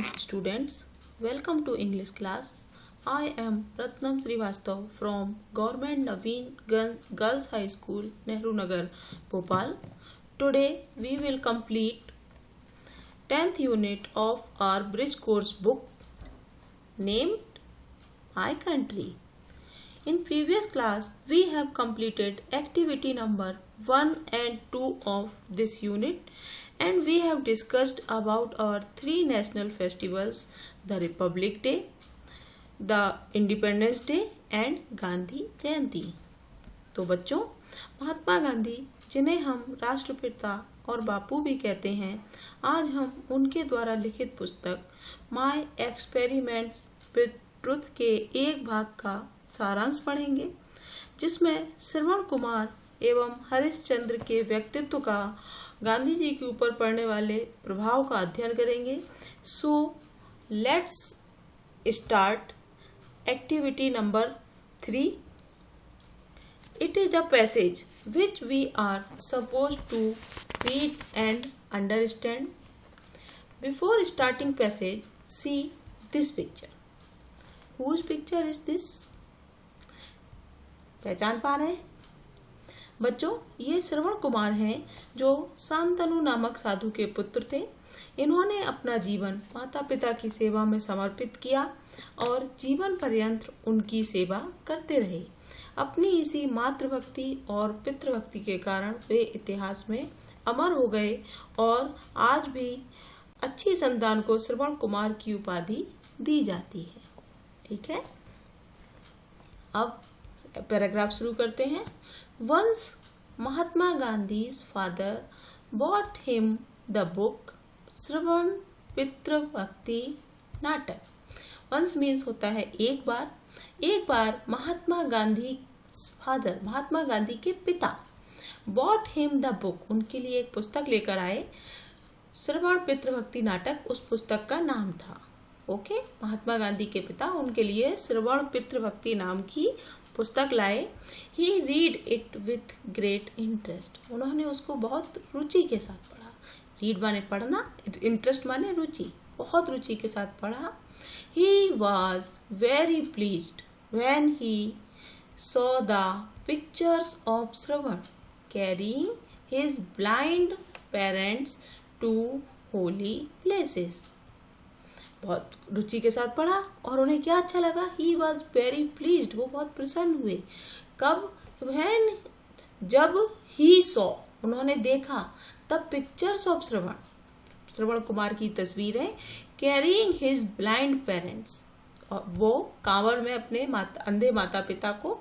morning, students. Welcome to English class. I am Ratnam Srivastav from Government Naveen Girls High School, Nehru Nagar, Bhopal. Today we will complete 10th unit of our bridge course book named My Country. In previous class, we have completed activity number 1 and 2 of this unit, and we have discussed about our 3 national festivals, the Republic Day, the Independence Day and Gandhi जयंती। तो बच्चों, महात्मा गांधी जिन्हें हम राष्ट्रपिता और बापू भी कहते हैं, आज हम उनके द्वारा लिखित पुस्तक माय एक्सपेरिमेंट्स विद ट्रुथ के एक भाग का सारांश पढ़ेंगे, जिसमें श्रवण कुमार एवं हरिश्चंद्र के व्यक्तित्व का गांधी जी के ऊपर पड़ने वाले प्रभाव का अध्ययन करेंगे। So let's start activity number 3. It is a passage which we are supposed to read and understand. Before starting passage, see this picture. Whose picture is this? पहचान पा रहे हैं बच्चों? ये श्रवण कुमार हैं, जो शांतनु नामक साधु के पुत्र थे। इन्होंने अपना जीवन माता पिता की सेवा में समर्पित किया और जीवन पर्यंत उनकी सेवा करते रहे। अपनी इसी मातृभक्ति और पितृभक्ति के कारण वे इतिहास में अमर हो गए और आज भी अच्छी संतान को श्रवण कुमार की उपाधि दी जाती है। ठीक है, अब पैराग्राफ शुरू करते हैं। Once Mahatma Gandhi's father bought him the book श्रवण पितृ भक्ति नाटक। Once means होता है एक बार महात्मा गांधी फादर, महात्मा गांधी के पिता, bought him the book, उनके लिए एक पुस्तक लेकर आए। श्रवण पितृ भक्ति नाटक उस पुस्तक का नाम था। ओके, महात्मा गांधी के पिता उनके लिए श्रवण पितृ भक्ति नाम की पुस्तक लाए। He read it with great interest, उन्होंने उसको बहुत रुचि के साथ पढ़ा। रीड माने पढ़ना, इंटरेस्ट माने रुचि, बहुत रुचि के साथ पढ़ा। He was very pleased when he saw the pictures of Shravan carrying his blind parents to holy places. बहुत रुचि के साथ पढ़ा और उन्हें क्या अच्छा लगा? ही वॉज वेरी प्लीज्ड, वो बहुत प्रसन्न हुए। कब? व्हेन, जब ही सॉ, उन्होंने देखा, तब पिक्चर्स ऑफ श्रवण कुमार की तस्वीरें, कैरिंग हिज ब्लाइंड पेरेंट्स, वो कांवड़ में अपने अंधे माता पिता को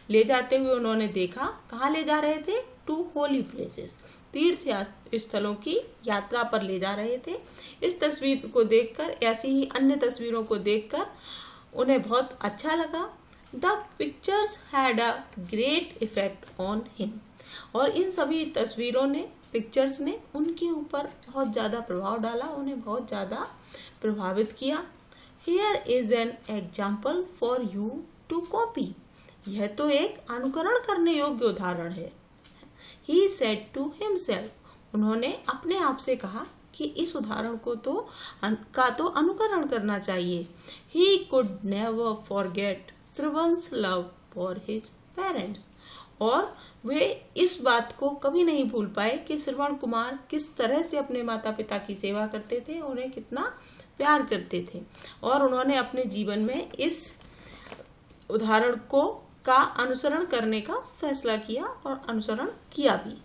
ले जाते हुए उन्होंने देखा। कहाँ ले जा रहे थे? टू होली प्लेसेस, तीर्थ स्थलों की यात्रा पर ले जा रहे थे। इस तस्वीर को देखकर, ऐसी ही अन्य तस्वीरों को देखकर उन्हें बहुत अच्छा लगा। The pictures had a great effect on him, और इन सभी तस्वीरों ने, पिक्चर्स ने उनके ऊपर बहुत ज़्यादा प्रभाव डाला, उन्हें बहुत ज़्यादा प्रभावित किया। Here is an example for you to copy, यह तो एक अनुकरण करने योग्य उदाहरण है। He said to himself, उन्होंने अपने आप से कहा कि इस उदाहरण को तो अनुकरण करना चाहिए। He could never forget श्रवण's love for his parents, और वे इस बात को कभी नहीं भूल पाए कि श्रवण कुमार किस तरह से अपने माता पिता की सेवा करते थे, उन्हें कितना प्यार करते थे, और उन्होंने अपने जीवन में इस उदाहरण का अनुसरण करने का फैसला किया और अनुसरण किया भी।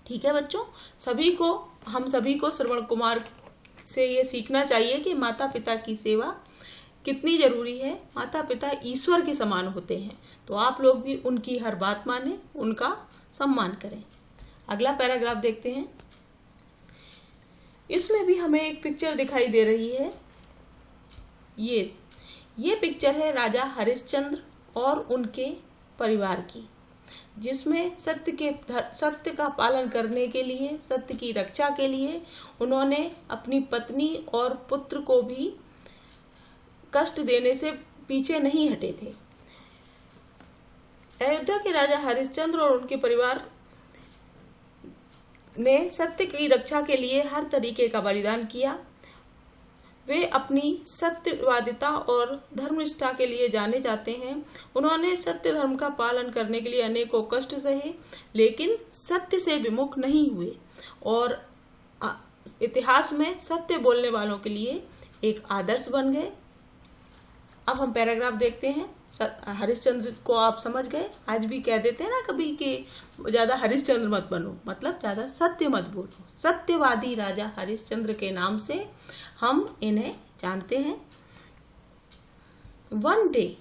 ठीक है बच्चों, हम सभी को श्रवण कुमार से ये सीखना चाहिए कि माता पिता की सेवा कितनी जरूरी है। माता पिता ईश्वर के समान होते हैं, तो आप लोग भी उनकी हर बात माने, उनका सम्मान करें। अगला पैराग्राफ देखते हैं। इसमें भी हमें एक पिक्चर दिखाई दे रही है। ये पिक्चर है राजा हरिश्चंद्र और उनके परिवार की, जिसमें सत्य का पालन करने के लिए, सत्य की रक्षा के लिए उन्होंने अपनी पत्नी और पुत्र को भी कष्ट देने से पीछे नहीं हटे थे। अयोध्या के राजा हरिश्चंद्र और उनके परिवार ने सत्य की रक्षा के लिए हर तरीके का बलिदान किया। वे अपनी सत्यवादिता और धर्मनिष्ठा के लिए जाने जाते हैं। उन्होंने सत्य धर्म का पालन करने के लिए अनेकों कष्ट सहे, लेकिन सत्य से विमुख नहीं हुए और इतिहास में सत्य बोलने वालों के लिए एक आदर्श बन गए। अब हम पैराग्राफ देखते हैं। हरिश्चंद्र को आप समझ गए। आज भी कह देते हैं ना कभी कि ज्यादा हरिश्चंद्र मत बनो, मतलब ज्यादा सत्य मत बोलो। सत्यवादी राजा हरिश्चंद्र के नाम से हम इन्हें जानते हैं। One day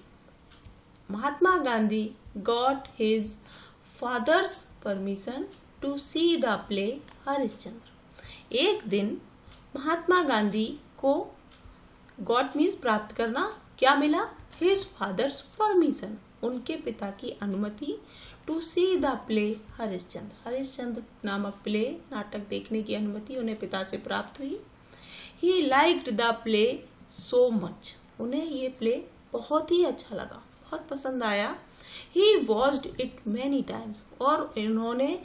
Mahatma Gandhi got his father's permission to see the play Harishchandra. एक दिन महात्मा गांधी को गॉट मीन्स प्राप्त करना, क्या मिला? हिज फादर्स परमिशन, उनके पिता की अनुमति, to see the play Harishchandra, Harishchandra नामक प्ले नाटक देखने की अनुमति उन्हें पिता से प्राप्त हुई। He liked the play so much, उन्हें ये प्ले बहुत ही अच्छा लगा, बहुत पसंद आया। ही वॉच्ड इट मैनी टाइम्स, और इन्होंने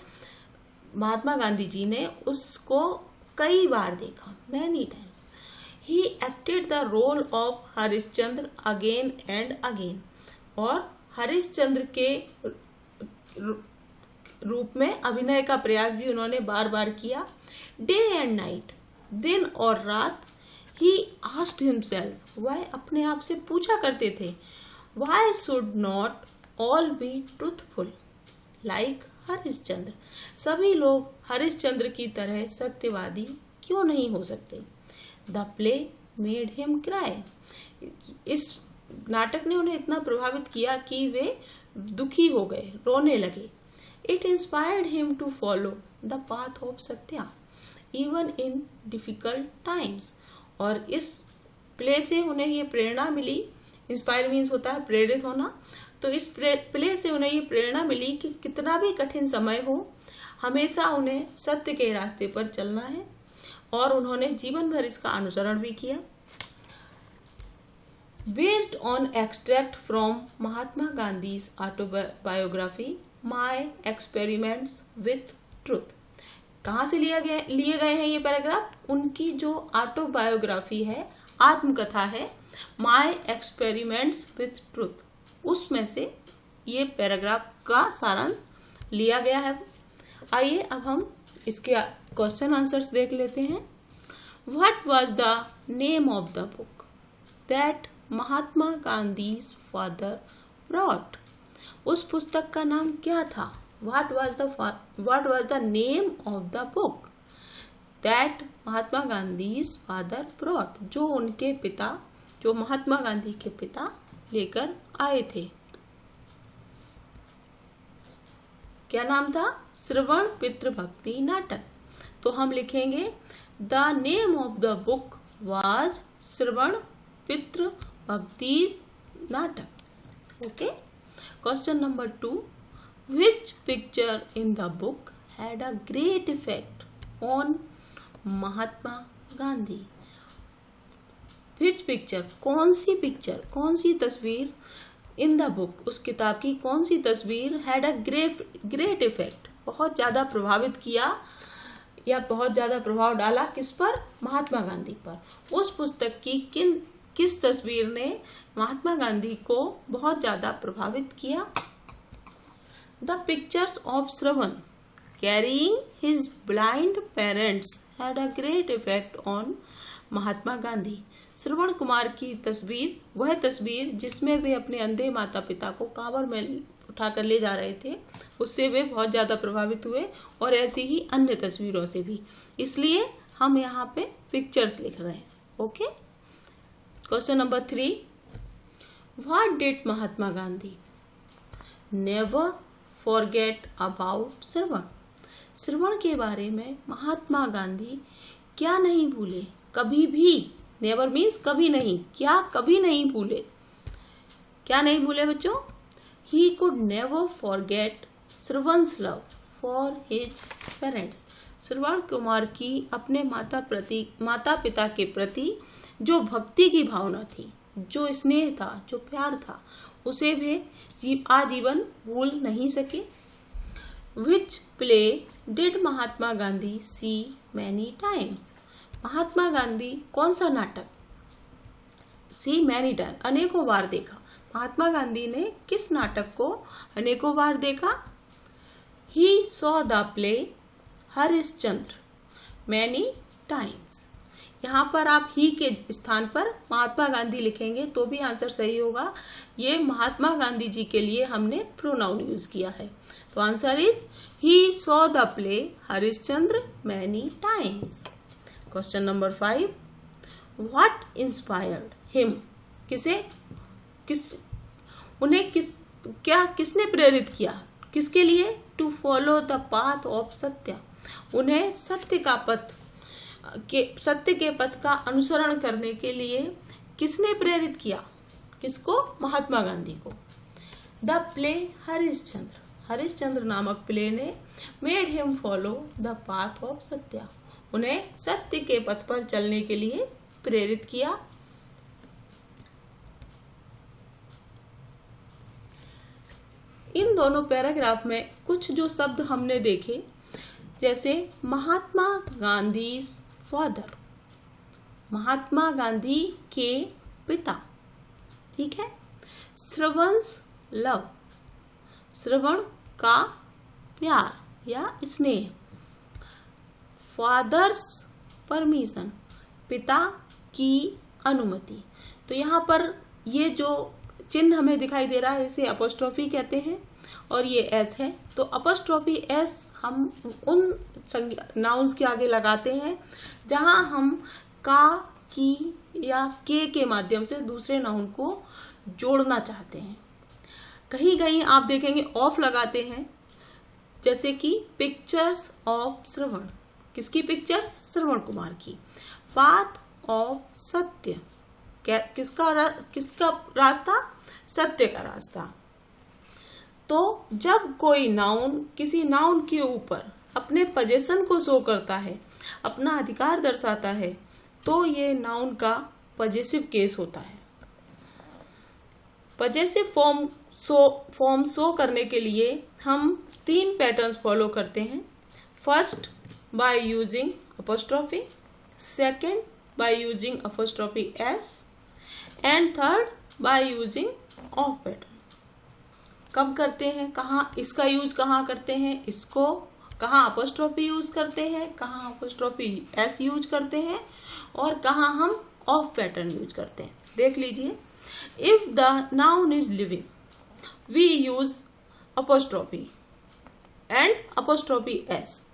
महात्मा गांधी जी ने उसको कई बार देखा, many times. He acted the role of Harishchandra again and again, और हरिश्चंद्र के रूप में अभिनय का प्रयास भी उन्होंने बार बार किया। डे एंड नाइट, दिन और रात। He asked himself, वह अपने आप से पूछा करते थे, Why should not all be truthful like Harishchandra, सभी लोग हरिश्चंद्र की तरह सत्यवादी क्यों नहीं हो सकते। The play made him cry, इस नाटक ने उन्हें इतना प्रभावित किया कि वे दुखी हो गए, रोने लगे। It inspired him to follow the path of satya even in difficult times, और इस प्ले से उन्हें ये प्रेरणा मिली। इंस्पायर मीन्स होता है प्रेरित होना, तो इस प्ले से उन्हें ये प्रेरणा मिली कि कितना भी कठिन समय हो, हमेशा उन्हें सत्य के रास्ते पर चलना है, और उन्होंने जीवन भर इसका अनुसरण भी किया। Based on extract from Mahatma Gandhi's autobiography my experiments with truth, कहाँ से लिए गए हैं ये पैराग्राफ? उनकी जो ऑटोबायोग्राफी है, आत्मकथा है, माय एक्सपेरिमेंट्स विथ ट्रुथ, उसमें से ये पैराग्राफ का सारांश लिया गया है। आइए अब हम इसके क्वेश्चन आंसर्स देख लेते हैं। What was the name of the book that Mahatma Gandhi's father brought, उस पुस्तक का नाम क्या था? What was the name of the book that Mahatma Gandhi's father brought, जो उनके पिता, जो महात्मा गांधी के पिता लेकर आए थे। क्या नाम था? श्रवण पितृ भक्ति नाटक। तो हम लिखेंगे the name of the book was Shravan Pitru Bhakti Natak. Okay. Question number 2, which picture in the book had a great effect on Mahatma Gandhi. Which picture, कौन सी तस्वीर इन द बुक, उस किताब की कौन सी तस्वीर हैड अ ग्रेट इफेक्ट, बहुत ज्यादा प्रभावित किया या बहुत ज्यादा प्रभाव डाला, किस पर? महात्मा गांधी पर। उस पुस्तक की किस तस्वीर ने महात्मा गांधी को बहुत ज्यादा प्रभावित किया? The pictures of Shravan carrying his blind parents had a great effect on Mahatma Gandhi. Shravan Kumar की तस्वीर, वह तस्वीर जिसमें वे अपने अंधे माता पिता को कांवड़ में उठाकर ले जा रहे थे, उससे वे बहुत ज़्यादा प्रभावित हुए, और ऐसी ही अन्य तस्वीरों से भी, इसलिए हम यहाँ पे पिक्चर्स लिख रहे हैं। Okay. Question number 3, what did Mahatma Gandhi never forget about Shravan. Shravan के बारे में महात्मा गांधी क्या नहीं भूले, कभी भी। नेवर मीन्स कभी नहीं, क्या कभी नहीं भूले, क्या नहीं भूले बच्चों? He could never forget Shravan's love for his parents. Shravan Kumar की अपने माता पिता के प्रति जो भक्ति की भावना थी, जो स्नेह था, जो प्यार था, उसे वे आजीवन भूल नहीं सके। Which play did Mahatma Gandhi see many times. Mahatma Gandhi कौन सा नाटक सी मैनी टाइम, अनेकों बार देखा। महात्मा गांधी ने किस नाटक को अनेकों बार देखा? ही saw the play Harishchandra many times. यहाँ पर आप ही के स्थान पर महात्मा गांधी लिखेंगे तो भी आंसर सही होगा। ये महात्मा गांधी जी के लिए हमने प्रोनाउन यूज किया है, तो answer is he saw the play Harishchandra many times. Question number 5, what inspired him? किसने प्रेरित किया? किसके लिए? To follow the path of satya, उन्हें सत्य के पथ का अनुसरण करने के लिए किसने प्रेरित किया? किसको? महात्मा गांधी को। द प्ले हरिश्चंद्र नामक प्ले ने made him follow the path of satya, उन्हें सत्य के पथ पर चलने के लिए प्रेरित किया। इन दोनों पैराग्राफ में कुछ जो शब्द हमने देखे, जैसे महात्मा गांधी फादर, महात्मा गांधी के पिता, ठीक है। श्रवणस लव, श्रवण का प्यार या स्नेह। फादर्स परमिशन, पिता की अनुमति। तो यहाँ पर ये जो चिन्ह हमें दिखाई दे रहा है इसे अपोस्ट्रोफी कहते हैं और ये एस है। तो अपोस्ट्रोफी एस हम उन नाउन्स के आगे लगाते हैं जहां हम का, की या के माध्यम से दूसरे नाउन को जोड़ना चाहते हैं। कहीं कहीं आप देखेंगे ऑफ लगाते हैं, जैसे कि पिक्चर्स ऑफ श्रवण, किसकी पिक्चर्स? श्रवण कुमार की। पाथ ऑफ सत्य, किसका रास्ता? सत्य का रास्ता। तो जब कोई नाउन किसी नाउन के ऊपर अपने पोजीशन को शो करता है, अपना अधिकार दर्शाता है, तो ये नाउन का पजेसिव केस होता है। पजेसिव फॉर्म शो करने के लिए हम 3 पैटर्न्स फॉलो करते हैं। First, by using apostrophe, second by using apostrophe S, and third by using of pattern. कब करते हैं, कहाँ इसका यूज कहाँ करते हैं, इसको कहाँ अपोस्ट्रोफी यूज करते हैं, कहाँ अपोस्ट्रोफी एस यूज करते हैं और कहाँ हम ऑफ पैटर्न यूज करते हैं। देख लीजिए, if the noun is living we use apostrophe and apostrophe S.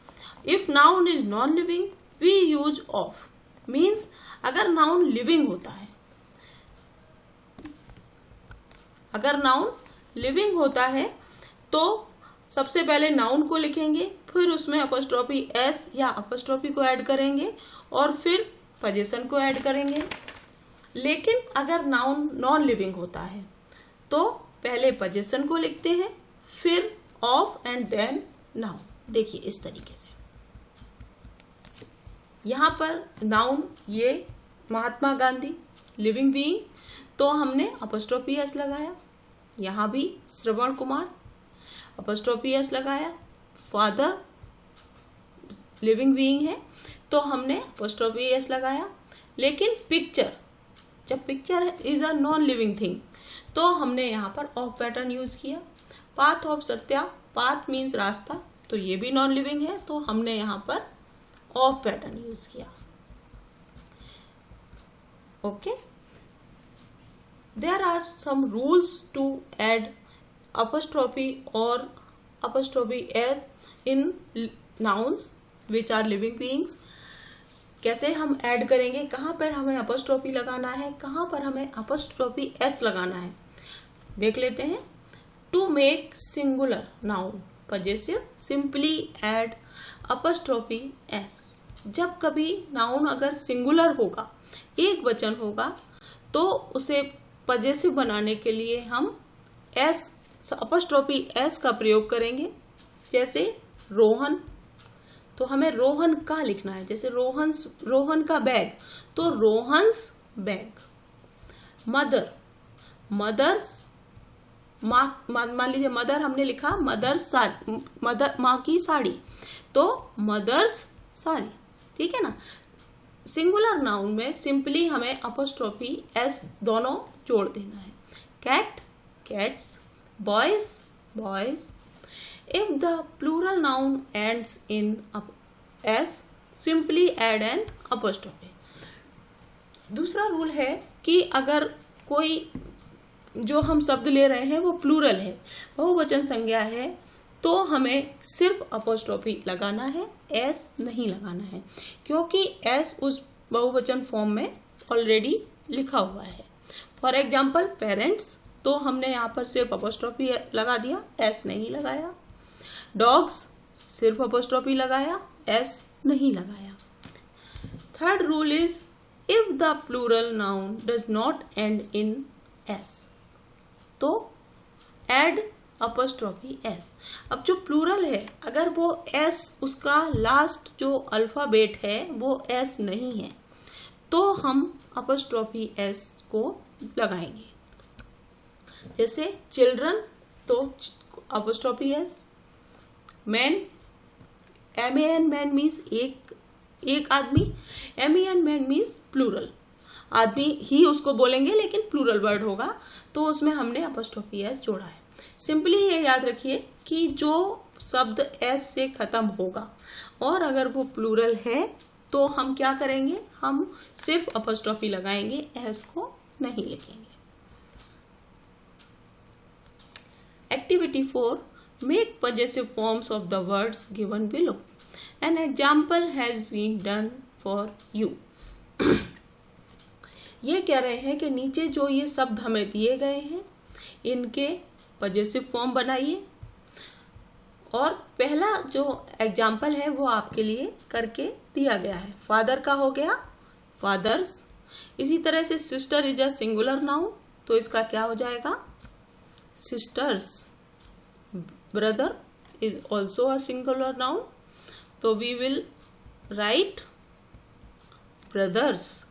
If noun is non living we use of. Means अगर नाउन लिविंग होता है, अगर नाउन लिविंग होता है तो सबसे पहले नाउन को लिखेंगे, फिर उसमें अपोस्ट्रोफी एस या अपोस्ट्रोफी को ऐड करेंगे और फिर पोजीशन को ऐड करेंगे। लेकिन अगर नाउन नॉन लिविंग होता है तो पहले पोजीशन को लिखते हैं, फिर ऑफ एंड देन नाउन। देखिए इस तरीके से यहाँ पर नाउन ये महात्मा गांधी लिविंग बीइंग, तो हमने अपोस्ट्रोफी एस लगाया। यहाँ भी श्रवण कुमार अपोस्ट्रोफी एस लगाया। फादर लिविंग बीइंग है तो हमने अपोस्ट्रोफी एस लगाया। लेकिन पिक्चर, जब picture is a non living thing तो हमने यहाँ पर ऑफ पैटर्न यूज किया। Path of Satya, path means रास्ता, तो ये भी नॉन लिविंग है तो हमने यहाँ पर ऑफ पैटर्न यूज किया। Okay, there are some rules to add apostrophe or apostrophe s in nouns which are living beings। कैसे हम ऐड करेंगे, कहाँ पर हमें apostrophe लगाना है, कहाँ पर हमें apostrophe s लगाना है, देख लेते हैं। To make singular noun possessive simply add apostrophe s। जब कभी नाउन अगर सिंगुलर होगा, एक वचन होगा, तो उसे पजेसिव बनाने के लिए हम एस अपोस्ट्रोफी एस का प्रयोग करेंगे। जैसे रोहन, तो हमें रोहन का लिखना है। जैसे रोहन का बैग, तो रोहन्स बैग। मदर, मदर्स, मान लीजिए मदर हमने लिखा मदर्स साड़ी, मदर माँ की साड़ी, तो मदर्स साड़ी, ठीक है ना। सिंगुलर नाउन में सिंपली हमें अपोस्ट्रोफी एस दोनों जोड़ देना है। Cat cats, boys boys. If the plural noun ends in S simply add an apostrophe. दूसरा रूल है कि अगर कोई जो हम शब्द ले रहे हैं वो प्लूरल है, बहुवचन संज्ञा है, तो हमें सिर्फ अपोस्ट्रोफी लगाना है, एस नहीं लगाना है, क्योंकि एस उस बहुवचन फॉर्म में ऑलरेडी लिखा हुआ है। फॉर एग्जाम्पल पेरेंट्स, तो हमने यहाँ पर सिर्फ अपोस्ट्रोफी लगा दिया, एस नहीं लगाया। डॉग्स, सिर्फ अपोस्ट्रोफी लगाया, एस नहीं लगाया। Third rule is if the plural noun does not end in S, तो एड अपोस्ट्रोफी एस। अब जो प्लूरल है, अगर वो एस, उसका लास्ट जो अल्फाबेट है वो एस नहीं है, तो हम अपोस्ट्रोफी एस को लगाएंगे। जैसे चिल्ड्रन, तो apostrophe S. Man, M A N man means एक आदमी, एम-ई-एन मैन मीन्स प्लूरल आदमी ही उसको बोलेंगे, लेकिन प्लूरल वर्ड होगा, तो उसमें हमने अपोस्ट्रोफी एस जोड़ा है। सिंपली ये याद रखिए कि जो शब्द एस से खत्म होगा और अगर वो प्लूरल है तो हम क्या करेंगे, हम सिर्फ अपोस्ट्रोफी लगाएंगे, एस को नहीं लिखेंगे। Activity 4, make possessive forms of the words given below. An example has been done for you. ये कह रहे हैं कि नीचे जो ये शब्द हमें दिए गए हैं इनके पजेसिव फॉर्म बनाइए, और पहला जो एग्जाम्पल है वो आपके लिए करके दिया गया है। फादर का हो गया फादर्स। इसी तरह से sister is a singular noun, तो इसका क्या हो जाएगा, sisters. Brother is also a singular noun, तो we will write brothers.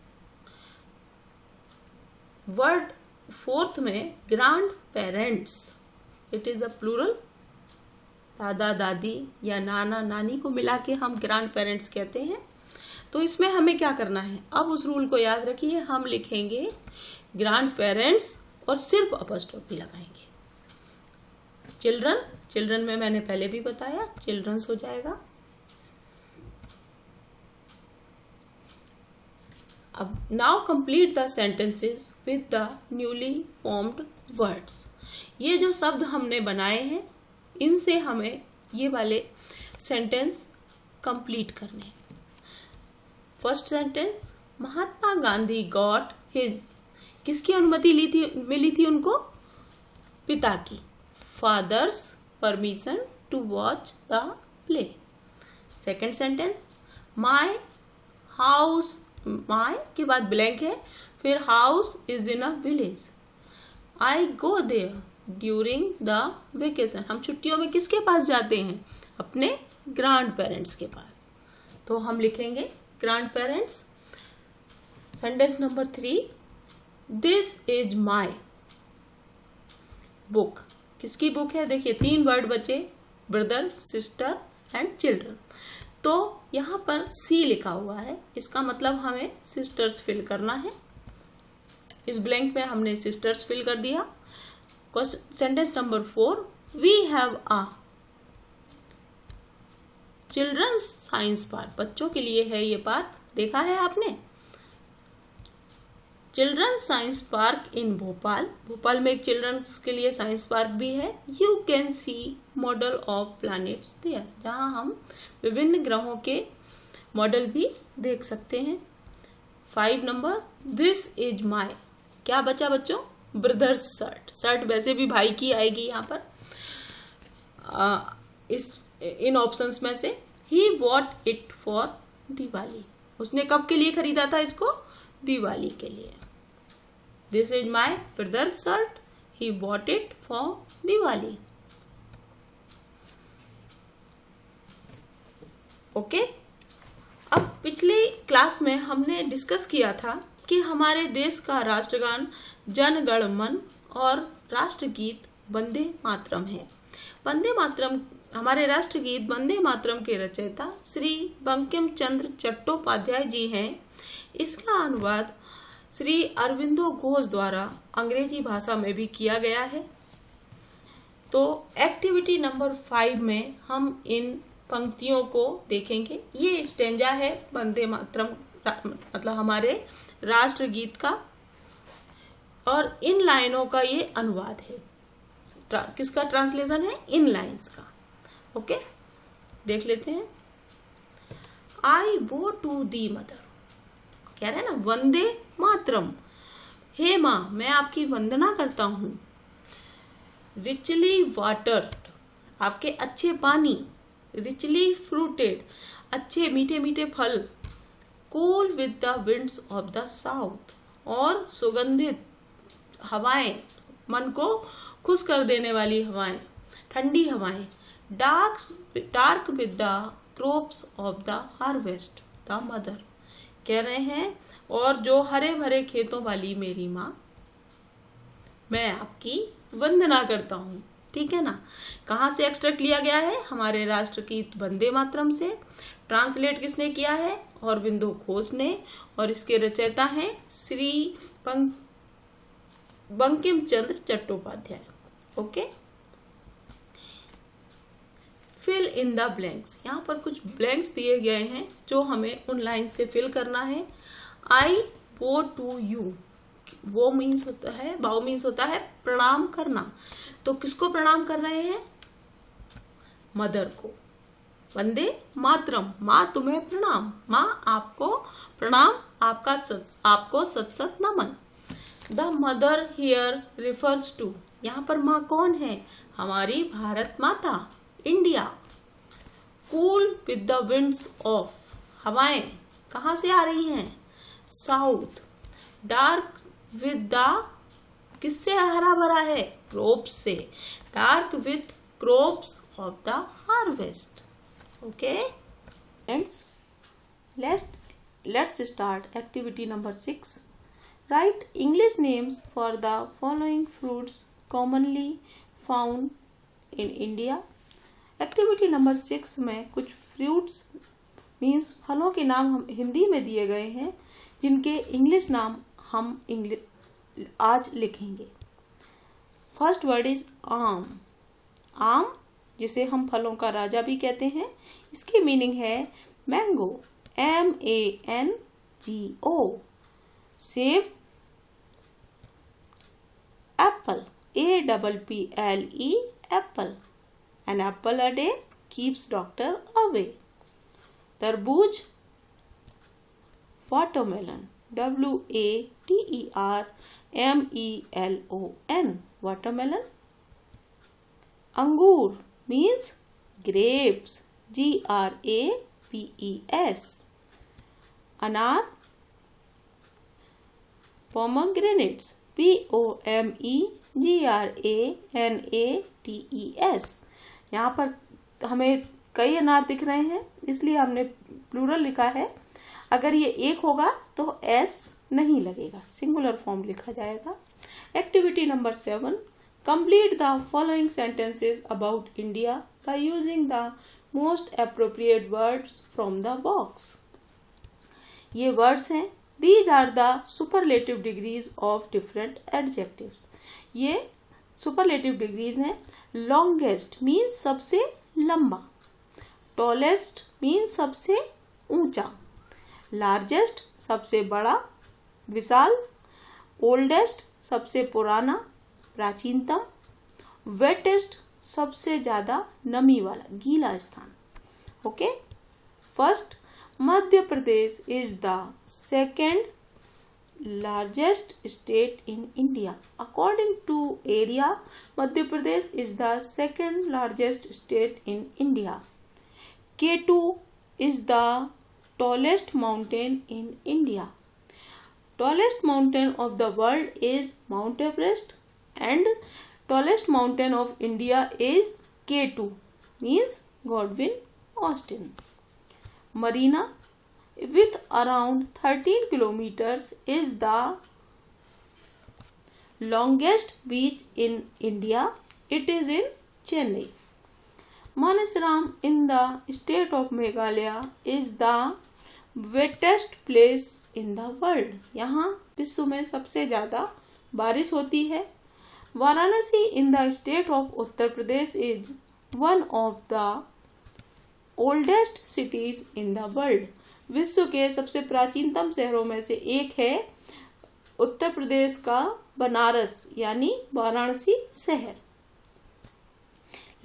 Word fourth में grand parents, it is a plural. दादा दादी या नाना नानी को मिला के हम ग्रैंड पेरेंट्स कहते हैं। तो इसमें हमें क्या करना है, अब उस रूल को याद रखिए, हम लिखेंगे ग्रैंड पेरेंट्स और सिर्फ अपोस्ट्रोफी लगाएंगे। चिल्ड्रन, चिल्ड्रन में मैंने पहले भी बताया चिल्ड्रंस हो जाएगा। अब now complete the sentences with the newly formed words. ये जो शब्द हमने बनाए हैं इनसे हमें ये वाले सेंटेंस कंप्लीट करने हैं। First sentence, Mahatma Gandhi got his, किसकी अनुमति मिली थी उनको, पिता की। Father's permission to watch the play. Second sentence, my house, my के बाद ब्लैंक है, फिर house is in a village. I go there during the vacation, हम छुट्टियों में किसके पास जाते हैं, अपने ग्रैंड पेरेंट्स के पास, तो हम लिखेंगे grand parents. Sentence number 3, this is my book, किसकी बुक है, देखिए 3 वर्ड बचे, ब्रदर, सिस्टर एंड चिल्ड्रन। तो यहाँ पर सी लिखा हुआ है, इसका मतलब हमें सिस्टर्स फिल करना है। इस ब्लैंक में हमने सिस्टर्स फिल कर दिया। Sentence number 4, we have a children's science park, बच्चों के लिए है ये पार्क, देखा है आपने, children's science park in Bhopal. Bhopal में एक चिल्ड्रंस के लिए साइंस पार्क भी है। You can see model of planets there, जहाँ हम विभिन्न ग्रहों के मॉडल भी देख सकते हैं। 5 नंबर, दिस इज माई, क्या बचा बच्चों, ब्रदर्स शर्ट। शर्ट वैसे भी भाई की आएगी यहाँ पर इन ऑप्शंस में से। He bought it for Diwali, उसने कब के लिए खरीदा था इसको, दिवाली के लिए। This is my brothers shirt, he bought it for Diwali. Okay, अब पिछली क्लास में हमने डिस्कस किया था कि हमारे देश का राष्ट्रगान जन गण मन और राष्ट्रगीत वंदे मातरम है। वंदे मातरम, हमारे राष्ट्रगीत वंदे मातरम के रचयिता श्री बंकिम चंद्र चट्टोपाध्याय जी हैं, इसका अनुवाद श्री अरविंदो घोष द्वारा अंग्रेजी भाषा में भी किया गया है। तो एक्टिविटी नंबर 5 में हम इन पंक्तियों को देखेंगे। ये स्टेंजा है वंदे मातरम, मतलब हमारे राष्ट्रगीत का, और इन लाइनों का ये अनुवाद है। किसका ट्रांसलेशन है? इन लाइन्स का। ओके, देख लेते हैं। आई बो टू दी मदर, कह रहे हैं ना वंदे मातरम, हे माँ मैं आपकी वंदना करता हूँ। रिचली वाटर्ड, आपके अच्छे पानी। रिचली फ्रूटेड, अच्छे मीठे मीठे फल। Cool with the winds of the south, और सुगंधित हवाएं, मन को खुश कर देने वाली हवाएं, ठंडी हवाएं। Dark with the crops of the harvest the mother, कह रहे हैं और जो हरे भरे खेतों वाली मेरी माँ, मैं आपकी वंदना करता हूँ। ठीक है ना। कहाँ से एक्सट्रैक्ट लिया गया है? हमारे राष्ट्रगीत वंदे मातरम से। ट्रांसलेट किसने किया है? अरविंदो घोष ने, और इसके रचयिता हैं Shri Bankim Chandra Chattopadhyay. Okay, fill in the blanks, यहाँ पर कुछ ब्लैंक्स दिए गए हैं जो हमें उन लाइन से फिल करना है। आई बो टू यू, वो मीन्स होता है, बाउ मीन्स होता है प्रणाम करना। तो किसको प्रणाम कर रहे हैं? मदर को। वंदे मातरम, माँ तुम्हें प्रणाम, माँ आपको प्रणाम, आपको सत सत नमन। The mother here refers to, यहाँ पर माँ कौन है? हमारी Bharat Mata, India. Cool with the winds of, हवाएं कहाँ से आ रही हैं? साउथ। डार्क विद द, किससे हरा भरा है? क्रॉप्स से। Dark with crops of the harvest. Okay friends, let's start activity number 6. Write English names for the following fruits commonly found in India. Activity number 6 में कुछ फ्रूट्स मीन्स फलों के नाम हम हिंदी में दिए गए हैं, जिनके इंग्लिश नाम हम आज लिखेंगे। फर्स्ट वर्ड इज आम। आम, जिसे हम फलों का राजा भी कहते हैं, इसकी मीनिंग है मैंगो, MANGO। सेब, Apple, APPLE, Apple. An apple a day keeps doctor away. तरबूज, watermelon, WATERMELON, watermelon. अंगूर means grapes, GRAPES. अनार, pomegranates, POMEGRANATES। यहाँ पर हमें कई अनार दिख रहे हैं, इसलिए हमने प्लूरल लिखा है। अगर ये एक होगा तो S नहीं लगेगा, सिंगुलर फॉर्म लिखा जाएगा। Activity number 7, complete the following sentences about India by using the most appropriate words from the box. ये वर्ड्स हैं, these are the superlative degrees of different adjectives. ये सुपरलेटिव डिग्रीज हैं। Longest means सबसे लंबा, tallest means सबसे ऊंचा, largest सबसे बड़ा, विशाल, ओल्डेस्ट सबसे पुराना, प्राचीनतम, वेटेस्ट सबसे ज्यादा नमी वाला, गीला स्थान। Okay, first, Madhya Pradesh is the second largest state in India. According to area, Madhya Pradesh is the second largest state in India. K2 is the tallest mountain in India. Tallest mountain of the world is Mount Everest, and tallest mountain of India is K2, means Godwin Austen. Marina with around 13 kilometers is the longest beach in India. It is in Chennai. Manasaram in the state of Meghalaya is the wettest place in the world, यहाँ विश्व में सबसे ज़्यादा बारिश होती है। Varanasi in the state of Uttar Pradesh is one of the oldest cities in the world, विश्व के सबसे प्राचीनतम शहरों में से एक है उत्तर प्रदेश का बनारस यानी वाराणसी शहर।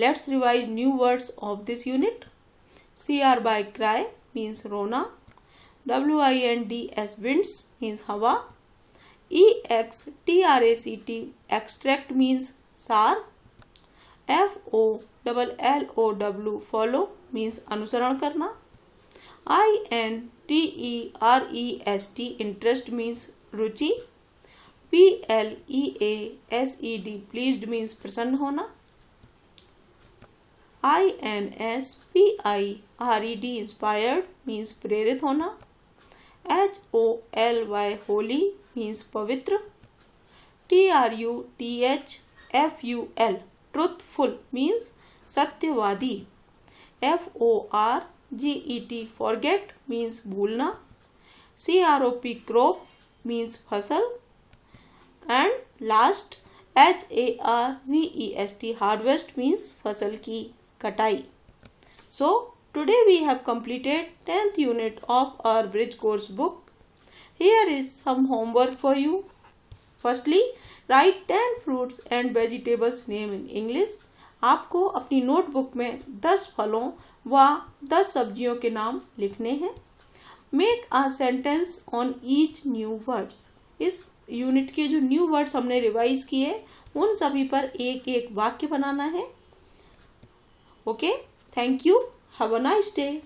Let's revise new words of this unit. CR by cry means रोना, WIND as winds means हवा, EXTRACT extract means सार, FOLLOW follow means अनुसरण करना, INTEREST interest means रुचि, PLEASED pleased means प्रसन्न होना, INSPIRED inspired means प्रेरित होना, HOLY holy means पवित्र, TRUTHFUL truthful means सत्यवादी, FORGET forget means भूलना, CROP crop means फसल, and last HARVEST harvest means फसल की कटाई। So today we have completed 10th unit of our bridge course book. Here is some homework for you. Firstly, write 10 fruits and vegetables name in English. आपको अपनी notebook में 10 फलों व 10 सब्जियों के नाम लिखने हैं। Make a sentence on each new words. इस यूनिट के जो न्यू वर्ड्स हमने रिवाइज किए उन सभी पर एक एक वाक्य बनाना है। Okay, thank you, have a nice day.